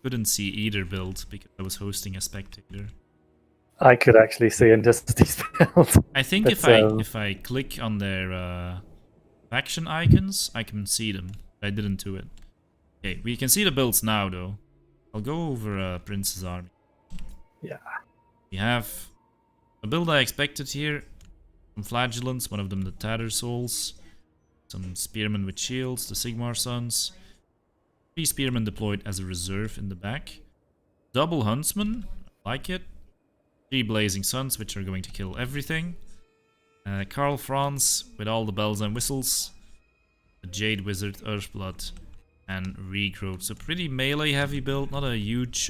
couldn't see either build because I was hosting a spectator. I could actually see Inticity's build. I think But, if I click on their faction icons, I can see them. I didn't do it. Okay, we can see the builds now though. I'll go over Prince's army. Yeah. We have a build I expected here. Some Flagellants, one of them the Tattered Souls. Some Spearmen with Shields, the Sigmar Sons. 3 Spearmen deployed as a reserve in the back. Double Huntsman, I like it. 3 Blazing Suns, which are going to kill everything. Karl Franz with all the bells and whistles. A Jade Wizard, Earthblood, and Regrowth. So pretty melee heavy build, not a huge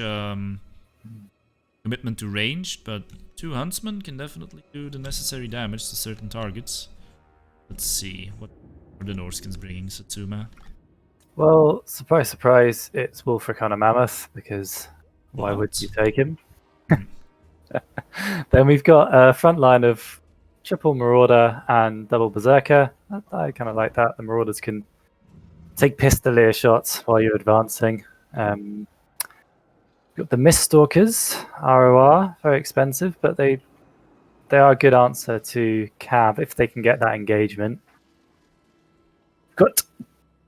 commitment to range, but 2 Huntsmen can definitely do the necessary damage to certain targets. Let's see, what are the Norskins bringing, Satsuma? Well, surprise, surprise, it's Wulfric on a Mammoth, because why would you take him? Then we've got a front line of triple Marauder and double Berserker. I kind of like that. The Marauders can take pistolier shots while you're advancing. Got the Miststalkers, ROR, very expensive, but they are a good answer to Cav if they can get that engagement. Got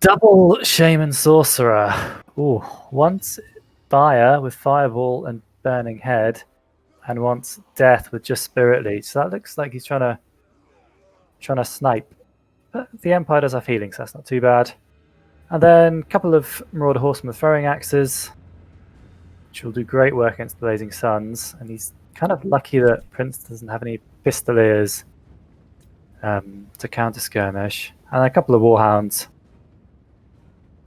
double Shaman Sorcerer. Ooh, once Fire with Fireball and Burning Head, and wants Death with just Spirit Leech. So that looks like he's trying to snipe. But the Empire does have healing, so that's not too bad. And then a couple of Marauder Horsemen with Throwing Axes, which will do great work against the Blazing Suns. And he's kind of lucky that Prince doesn't have any Pistoliers to counter skirmish. And a couple of Warhounds,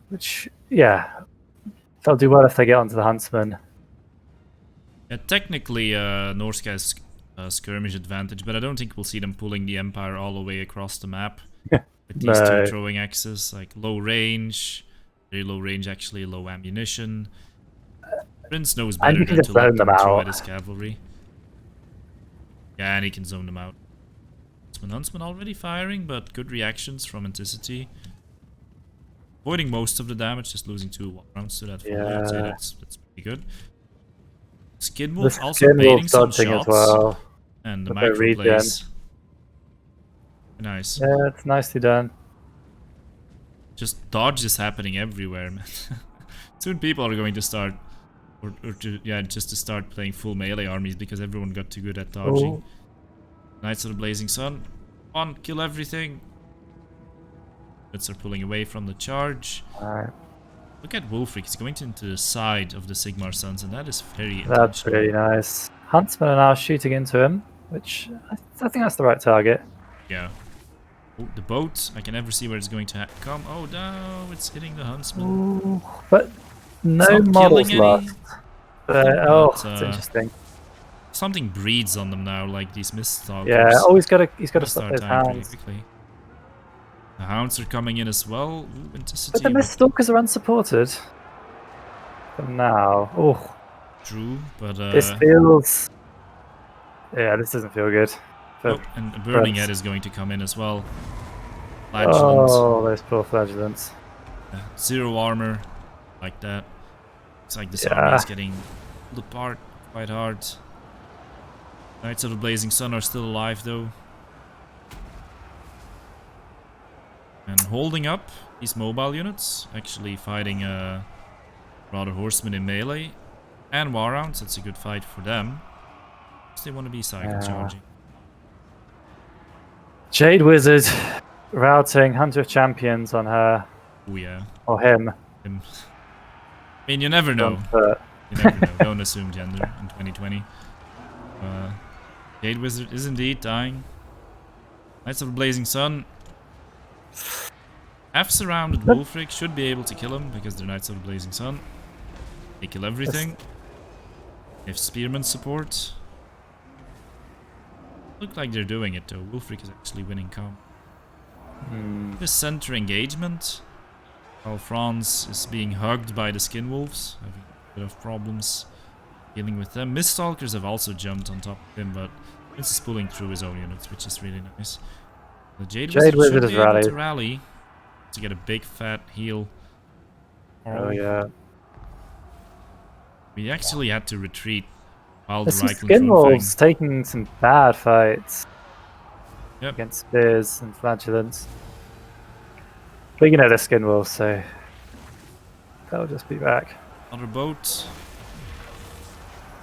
which, yeah, they'll do well if they get onto the Huntsman. Yeah, technically, Norse has a skirmish advantage, but I don't think we'll see them pulling the Empire all the way across the map. With these 2 throwing axes, like low range, very low range actually, low ammunition. Prince knows better than to let them throw at his cavalry. Yeah, and he can zone them out. Huntsman already firing, but good reactions from Enticity. Avoiding most of the damage, just losing 2 rounds to that. Yeah. I'd say that's pretty good. Skinwolf also baiting some shots. Well. And the Microblaze. Nice. Yeah, it's nicely done. Just dodge is happening everywhere, man. Soon people are going to start, just to start playing full melee armies because everyone got too good at dodging. Ooh. Knights of the Blazing Sun. On, kill everything. Bits are pulling away from the charge. Alright. Look at Wulfric, he's going into the side of the Sigmar Sons, and that is very That's really nice. Huntsmen are now shooting into him, which I think that's the right target. Yeah. Oh, the boat, I can never see where it's going to come. Oh no, it's hitting the Huntsman. Ooh, but no models left. That's interesting. Something breeds on them now, like these Miststalkers. Yeah, oh, he's got to stop those hounds. The hounds are coming in as well. Ooh, but the Miststalkers are unsupported. For now. Oh. True, but this feels... Yeah, this doesn't feel good. Oh, and a Burning Head is going to come in as well. Flagellants. Oh, those poor Flagellants. 0 armor, like that. Looks like this army is getting pulled apart quite hard. Knights of the Blazing Sun are still alive though. And holding up these mobile units, actually fighting Marauder Horsemen in melee. And Warhounds, that's a good fight for them. They want to be cycle charging. Jade Wizard routing Hunter of Champions on her. Oh yeah. Or him. I mean, you never know. You never know. Don't assume gender in 2020. Jade Wizard is indeed dying. Knights of the Blazing Sun have surrounded Wulfric, should be able to kill him because they're Knights of the Blazing Sun. They kill everything. They have Spearman support. Look like they're doing it though. Wulfric is actually winning comp. This center engagement. While Franz is being hugged by the Skinwolves, having a bit of problems dealing with them. Miststalkers have also jumped on top of him, but this is pulling through his own units, which is really nice. The Jade Wizard should be able to rally to get a big fat heal. Oh yeah. We actually had to retreat while the There's some Reichland skin wolves Fang. taking some bad fights Yep. against spears and flagellants. But you know they're skin wolves, so they'll just be back. Another boat.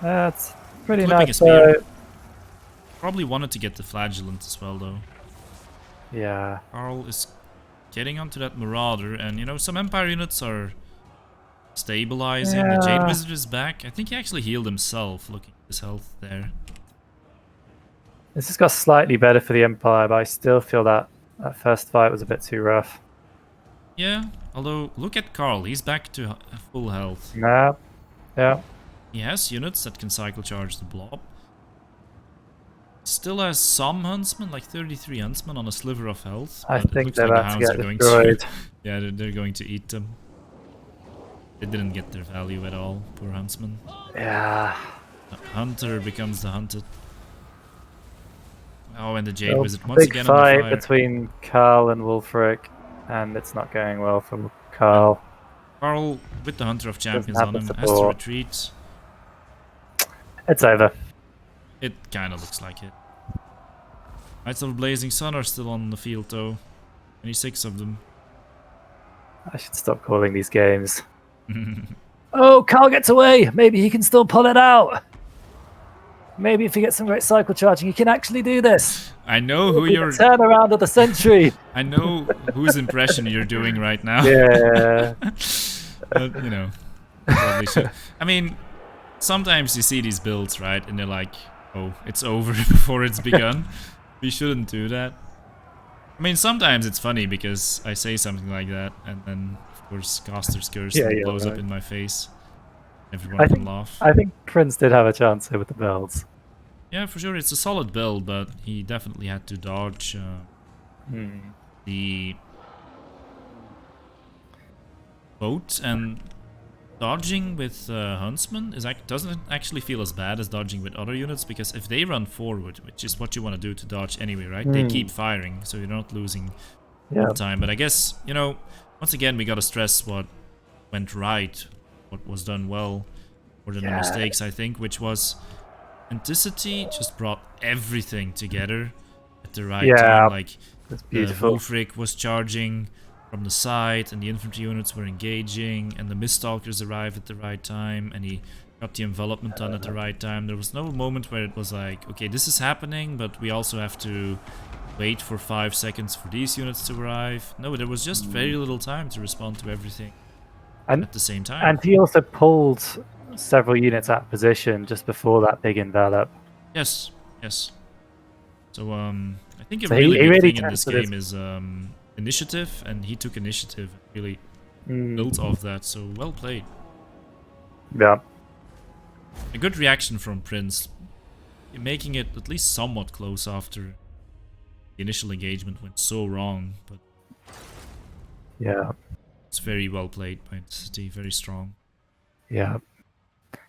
That's pretty Clipping a nice spear. boat. Probably wanted to get the flagellant as well, though. Yeah. Carl is getting onto that Marauder, and you know, some Empire units are stabilizing. The Jade Yeah. Wizard is back. I think he actually healed himself, looking at his health there. This has got slightly better for the Empire, but I still feel that that first fight was a bit too rough. Yeah, although, look at Carl. He's back to full health. Yeah. Yeah. He has units that can cycle charge the blob. Still has some huntsmen, like 33 huntsmen on a sliver of health. I But it think looks they're like the about to hounds get are going destroyed. to... yeah, they're going to eat them. They didn't get their value at all, poor huntsman. Yeah. The hunter becomes the hunted. Oh, and the Jade So, Wizard once big again on the fight fire. between Carl and Wulfric, and it's not going well for Carl. Carl, with the Hunter of Champions have on the him, has to support. retreat. It's over. It kind of looks like it. Knights of the Blazing Sun are still on the field, though. 26 of them. I should stop calling these games. Oh, Carl gets away! Maybe he can still pull it out! Maybe if he gets some great cycle charging, he can actually do this! I know who you're... Turn around of the century! I know whose impression you're doing right now. Yeah. But, you know, probably should. I mean, sometimes you see these builds, right? And they're like, oh, it's over before it's begun. We shouldn't do that. I mean, sometimes it's funny because I say something like that, and then, of course, Caster's Curse blows up in my face. Everyone can laugh. I think Prince did have a chance here with the builds. Yeah, for sure, it's a solid build, but he definitely had to dodge the boat, and dodging with Huntsman doesn't actually feel as bad as dodging with other units, because if they run forward, which is what you want to do to dodge anyway, right? They keep firing, so you're not losing time. But I guess, you know, once again, we gotta stress what went right, what was done well, more than the mistakes, I think, which was Enticity just brought everything together at the right time. Like, that's beautiful. Wulfric was charging from the side, and the infantry units were engaging, and the Miststalkers arrived at the right time, and he got the envelopment done at the right time. There was no moment where it was like, okay, this is happening, but we also have to wait for 5 seconds for these units to arrive. No, there was just very little time to respond to everything at the same time. And he also pulled several units out of position just before that big envelop. Yes, yes. So, I think a really big thing in this game is initiative, and he took initiative and really built off that, so well played. Yeah. A good reaction from Prince, making it at least somewhat close after the initial engagement went so wrong, but yeah, it's very well played by Enticity, very strong. Yeah.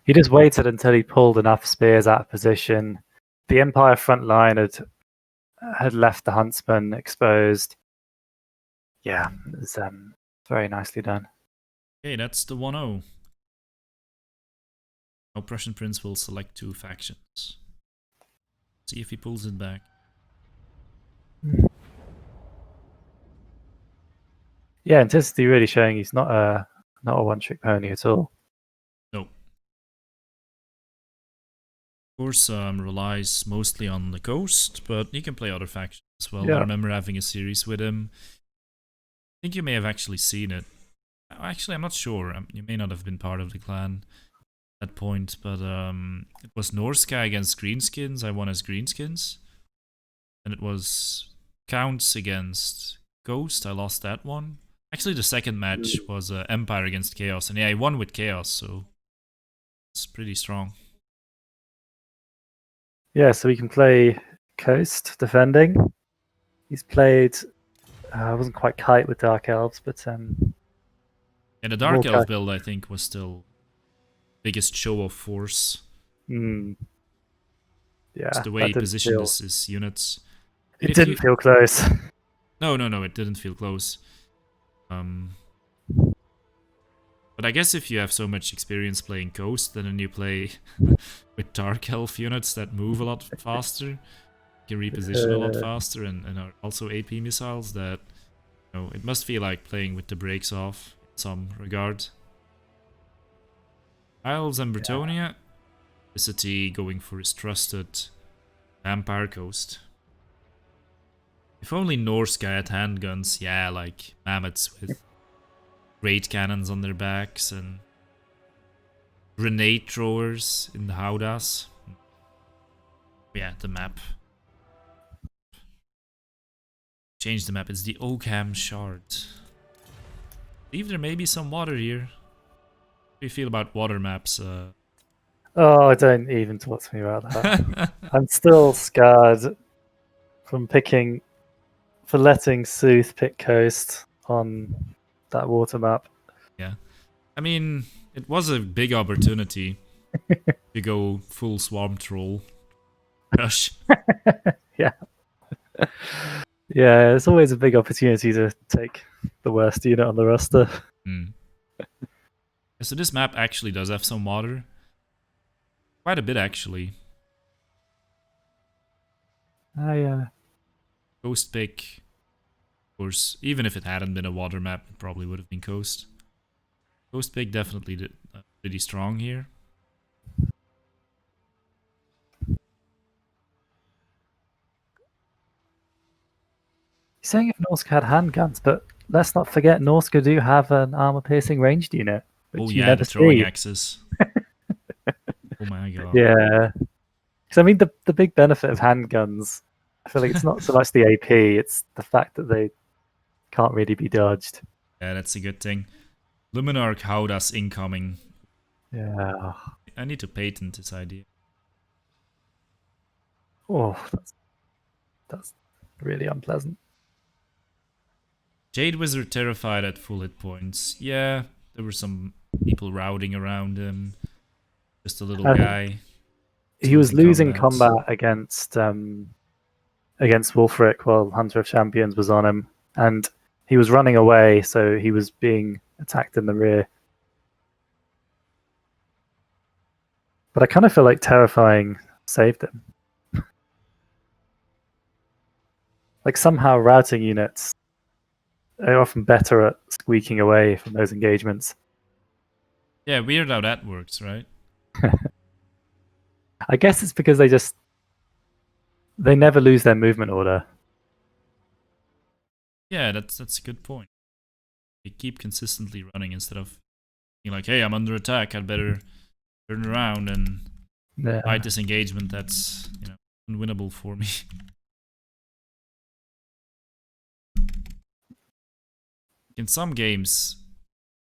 He just waited until he pulled enough spears out of position. The Empire front line had left the Huntsman exposed. Yeah, it was very nicely done. Okay, that's the 1-0. Now Prussian Prince will select 2 factions. See if he pulls it back. Yeah, Enticity really showing he's not a one-trick pony at all. No. Of course, relies mostly on the coast, but he can play other factions as well. I remember having a series with him. I think you may have actually seen it. Actually, I'm not sure. You may not have been part of the clan at that point, but it was Norska against Greenskins. I won as Greenskins. And it was Counts against Ghost. I lost that one. Actually, the second match was Empire against Chaos. And yeah, I won with Chaos, so it's pretty strong. Yeah, so we can play Coast defending. He's played... I wasn't quite kite with Dark Elves, but... yeah, the Dark Elf build, I think, was still biggest show of force. Yeah, it's the way he positioned his units. It didn't feel close. No, it didn't feel close. But I guess if you have so much experience playing Coast, then you play with Dark Elf units that move a lot faster, can reposition a lot faster, and are also AP missiles that, you know, it must feel like playing with the brakes off in some regard. Isles and Bretonia. Enticity going for his trusted Vampire Coast. If only Norse guy had handguns, yeah, like mammoths with great cannons on their backs and grenade throwers in the howdahs. Yeah, the map. Change the map, it's the Oakham Shard. I believe there may be some water here. How do you feel about water maps? Oh, don't even talk to me about that. I'm still scarred from letting Sooth pick Coast on that water map. Yeah. I mean, it was a big opportunity to go full Swarm Troll rush. Yeah. Yeah, it's always a big opportunity to take the worst unit on the roster. Hmm. So this map actually does have some water. Quite a bit, actually. Coast pick. Of course, even if it hadn't been a water map, it probably would have been Coast. Coast pick definitely did, pretty strong here. Saying if Norska had handguns, but let's not forget Norska do have an armor-piercing ranged unit, which Oh you yeah, never the throwing see. axes. Oh my god. Yeah, because I mean the big benefit of handguns, I feel like it's not so much the AP, it's the fact that they can't really be dodged. Yeah, that's a good thing. Luminarch Howdahs incoming. Yeah. I need to patent this idea. Oh, that's really unpleasant. Jade Wizard terrified at full hit points. Yeah, there were some people routing around him. Just a little guy. He was losing combat against Wulfric while Hunter of Champions was on him, and he was running away, so he was being attacked in the rear. But I kind of feel like Terrifying saved him. Like somehow routing units are often better at squeaking away from those engagements. Yeah, weird how that works, right? I guess it's because they never lose their movement order. Yeah, that's a good point. They keep consistently running instead of being like, hey, I'm under attack, I'd better turn around and fight this engagement that's, you know, unwinnable for me. In some games,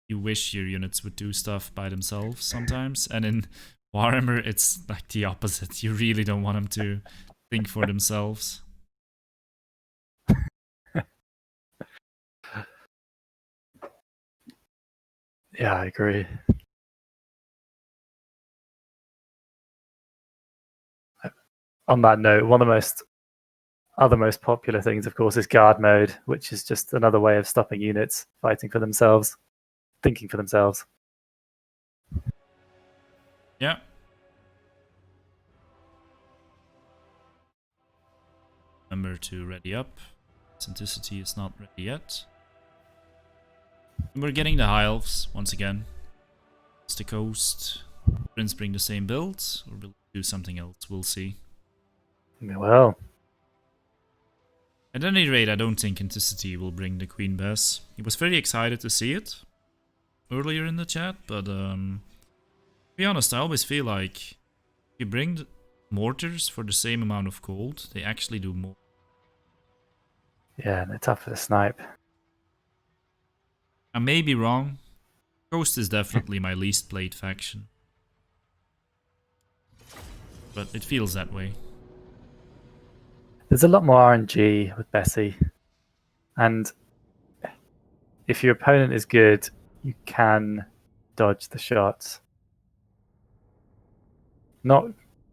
you wish your units would do stuff by themselves sometimes, and in Warhammer, it's like the opposite. You really don't want them to think for themselves. Yeah, I agree. On that note, one of the other most popular things, of course, is guard mode, which is just another way of stopping units fighting for themselves, thinking for themselves. Yeah. Remember to ready up. Enticity is not ready yet. And we're getting the High Elves once again. It's the Coast. Prince bring the same builds, or will do something else? We'll see. Well, At any rate, I don't think Enticity will bring the Queen Bess. He was very excited to see it earlier in the chat, but to be honest, I always feel like if you bring mortars for the same amount of gold, they actually do more. yeah, and they're tough for the snipe. I may be wrong. Ghost is definitely my least played faction. But it feels that way. There's a lot more RNG with Bessie, and if your opponent is good, you can dodge the shots. Not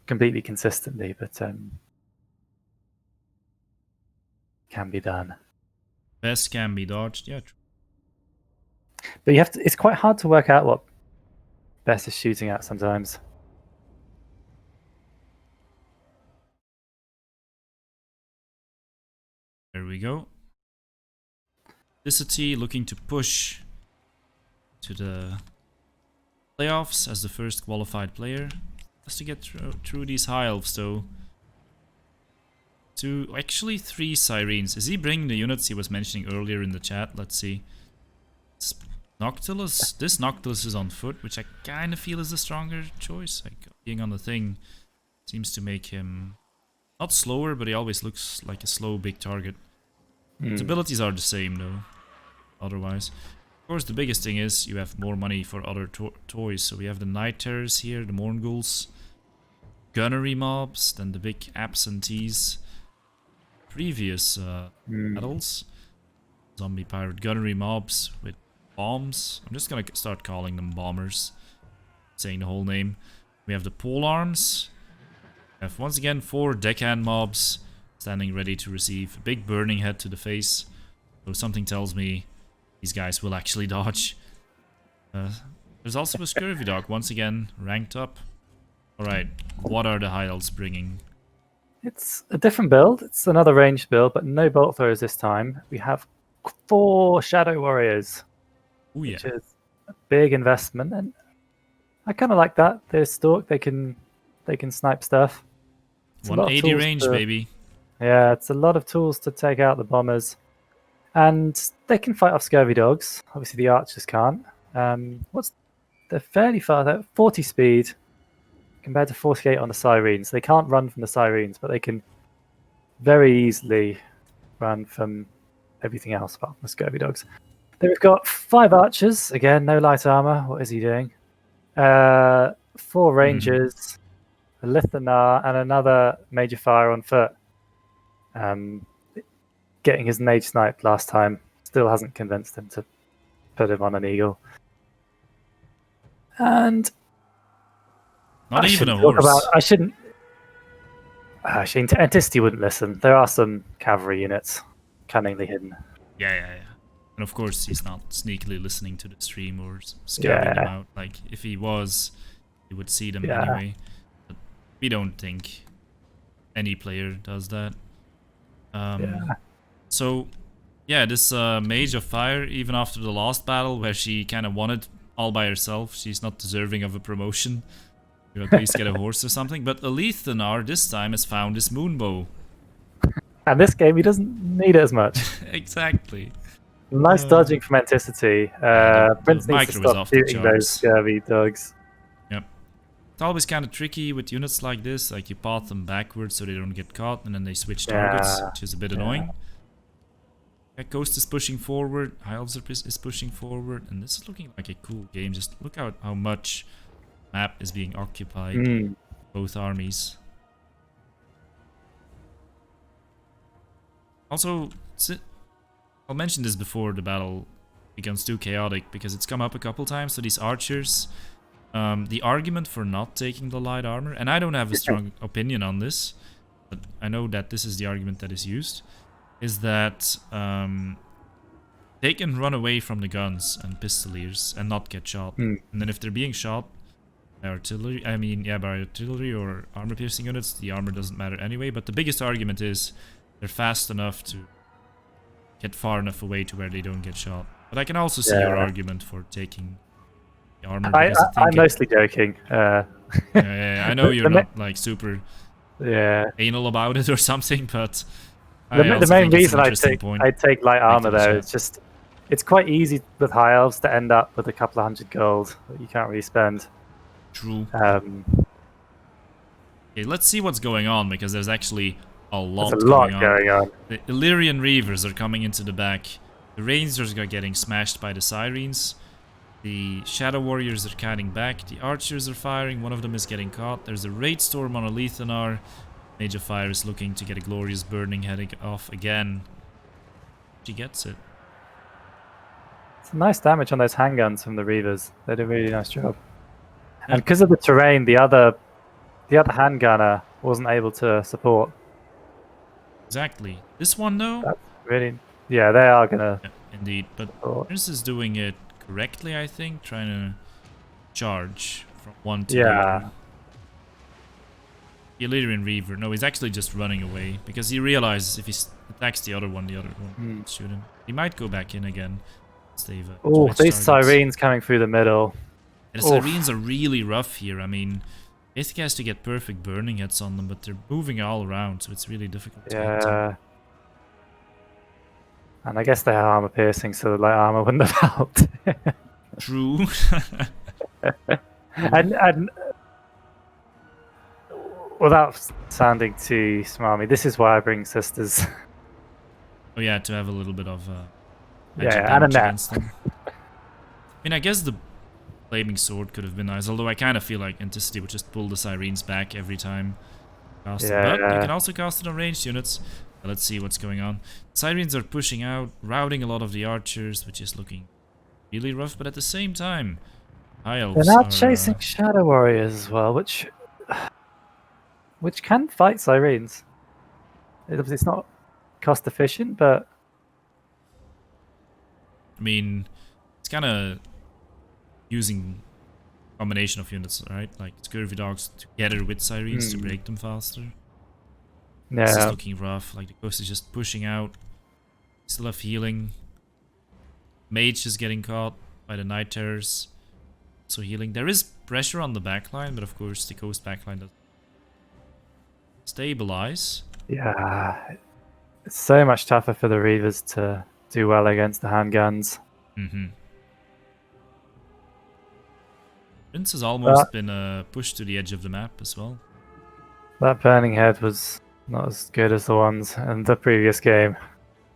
completely consistently, but can be done. Bess can be dodged, yeah. True. But you have to. It's quite hard to work out what Bess is shooting at sometimes. There we go. Enticity looking to push to the playoffs as the first qualified player. Has to get through these high elves though. Actually 3 sirens. Is he bringing the units he was mentioning earlier in the chat? Let's see. It's Noctilus. This Noctilus is on foot, which I kind of feel is the stronger choice. Like being on the thing seems to make him not slower, but he always looks like a slow big target. His abilities are the same though. Otherwise, of course, the biggest thing is you have more money for other toys. So we have the Night Terrors here, the Morngulls, gunnery mobs, then the big absentees. Previous battles, zombie pirate gunnery mobs with bombs. I'm just gonna start calling them bombers, saying the whole name. We have the pole arms. We have once again 4 deckhand mobs standing ready to receive a big burning head to the face. So something tells me these guys will actually dodge. There's also a scurvy dog once again ranked up. All right, what are the high elves bringing? It's a different build. It's another ranged build, but no bolt throwers this time. We have 4 Shadow Warriors, Oh yeah, which is a big investment, and I kind of like that. They're stalk. They can snipe stuff. It's a lot of 180 tools range, to- baby. Yeah, it's a lot of tools to take out the bombers, and they can fight off scurvy dogs. Obviously, the archers can't. They're fairly far. They're 40 speed compared to 48 on the sirens. They can't run from the sirens, but they can very easily run from everything else apart from the scurvy dogs. Then we've got 5 archers. Again, no light armor. What is he doing? 4 rangers, a Lithanar, and another major fire on foot. Getting his mage sniped last time still hasn't convinced him to put him on an eagle. And Not I even a shouldn't talk horse. about. I shouldn't. Enticity wouldn't listen. There are some cavalry units cunningly hidden. Yeah. And of course, he's not sneakily listening to the stream or scouting them out. Like, if he was, he would see them anyway. But we don't think any player does that. So, yeah, this Mage of Fire, even after the last battle where she kind of won it all by herself, she's not deserving of a promotion. You at least get a horse or something. But Alethanar this time has found his moonbow. And this game, he doesn't need it as much. Exactly. Nice dodging from Enticity. Prince needs to micro is stop off the shooting those charts. scurvy dogs. Yep. It's always kind of tricky with units like this. Like, you path them backwards so they don't get caught, and then they switch targets, which is a bit annoying. Yeah, Ghost is pushing forward, High Elves is pushing forward, and this is looking like a cool game. Just look out how much map is being occupied. Both armies. Also, I'll mention this before the battle becomes too chaotic, because it's come up a couple times. So these archers, the argument for not taking the light armor, and I don't have a strong opinion on this, but I know that this is the argument that is used, is that they can run away from the guns and pistoliers and not get shot. And then if they're being shot by artillery, by artillery or armor-piercing units, the armor doesn't matter anyway. But the biggest argument is they're fast enough to get far enough away to where they don't get shot. But I can also see your argument for taking the armor. I'm mostly joking. I know you're not like super anal about it or something, but the main reason I take light armor though is just it's quite easy with high elves to end up with a couple of hundred gold that you can't really spend. True. Okay, let's see what's going on, because there's actually a lot going on. The Illyrian Reavers are coming into the back. The Rangers are getting smashed by the Sirens. The Shadow Warriors are cutting back. The Archers are firing. One of them is getting caught. There's a Raid Storm on Alethanar. Mage of Fire is looking to get a glorious burning heading off again. She gets it. It's nice damage on those handguns from the Reavers. They did a really nice job. And because of the terrain, the other handgunner wasn't able to support. Exactly. This one though? That's really... Yeah, they are gonna... Yeah, indeed, but Prince is doing it correctly, I think. Trying to charge from one to the Yeah. other. Illyrian Reaver. No, he's actually just running away because he realizes if he attacks the other one will shoot him. He might go back in again. They've Oh, switched these targets. Sirens coming through the middle. And the Sirens are really rough here. I mean, basically has to get perfect burning hits on them, but they're moving all around, so it's really difficult to hit them. And I guess they have armor piercing, so the light armor wouldn't have helped. True. and without sounding too smarmy, this is why I bring sisters. Oh yeah, to have a little bit of and a net. against them. I mean, I guess the Flaming Sword could have been nice, although I kind of feel like Enticity would just pull the Sirens back every time. Cast it. But you can also cast it on ranged units. Let's see what's going on. Sirens are pushing out, routing a lot of the archers, which is looking really rough, but at the same time, High Elves They're now chasing Shadow Warriors as well, which can fight Sirens. It's not cost efficient, but I mean, it's kind of using a combination of units, right? Like Scurvy Dogs together with Sirens to break them faster. Yeah. This is looking rough. Like the Ghost is just pushing out. Still have healing. Mage is getting caught by the Night Terrors. So healing. There is pressure on the backline, but of course the Ghost backline doesn't stabilize. Yeah. It's so much tougher for the Reavers to do well against the handguns. Prince has almost been pushed to the edge of the map as well. That Burning Head was not as good as the ones in the previous game.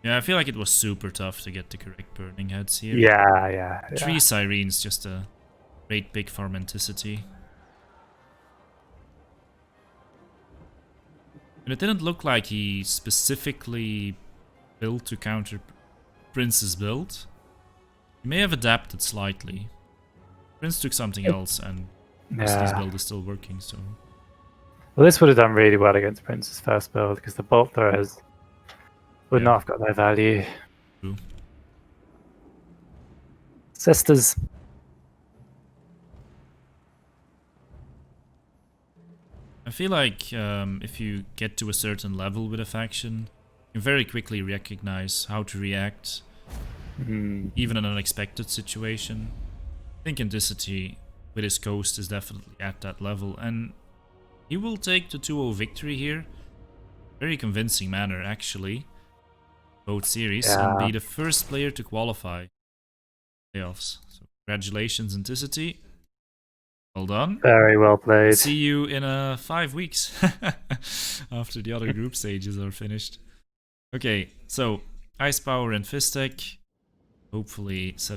Yeah, I feel like it was super tough to get the correct Burning Heads here. Yeah. 3 Sirens, just a great big farm Enticity. And it didn't look like he specifically built to counter Prince's build. He may have adapted slightly. Prince took something else, and his build is still working, so... Well, this would have done really well against Prince's first build, because the bolt throwers would not have got their value. True. Sisters. I feel like if you get to a certain level with a faction, you very quickly recognize how to react, even in an unexpected situation. I think Enticity with his Ghost is definitely at that level, and he will take the 2-0 victory here. Very convincing manner, actually. Both series, and be the first player to qualify playoffs. So congratulations, Enticity. Well done. Very well played. See you in 5 weeks after the other group stages are finished. Okay, so Ice Power and Fist Tech. Hopefully